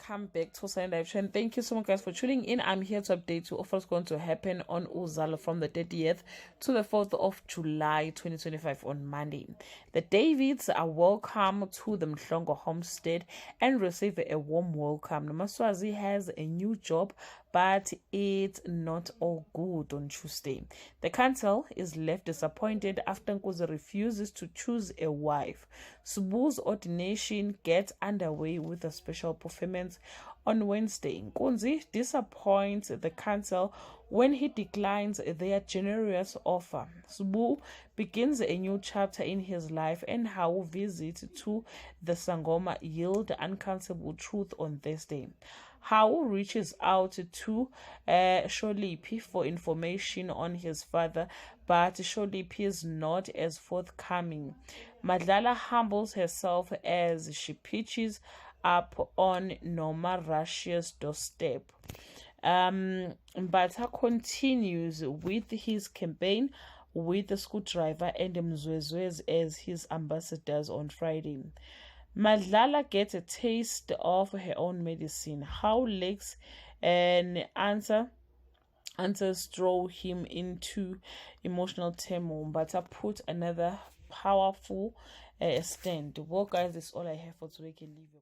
welcome back to Sunday Live Trend. Thank you so much, guys, for tuning in. I'm here to update you of what's going to happen on Uzalo from the 30th to the 4th of July 2025 on Monday. The Davids are welcome to the Mhlongo homestead and receive a warm welcome. Nomaswazi has a new job, but it's not all good on Tuesday. The council is left disappointed after Nkuzi refuses to choose a wife. Subu's ordination gets underway with a special performance on Wednesday. Nkuzi disappoints the council when he declines their generous offer. Subu begins a new chapter in his life, and how visits to the Sangoma yield uncountable truth on Thursday. How reaches out to Sholipi for information on his father, but Sholipi is not as forthcoming. Madlala humbles herself as she pitches up on Noma Russia's doorstep. Mbata continues with his campaign with the screwdriver and Mzwezwez as his ambassadors on Friday. Madlala gets a taste of her own medicine. How Lex and answers throw him into emotional turmoil, but I put another powerful stand. Well, guys, that's all I have for today. You can leave your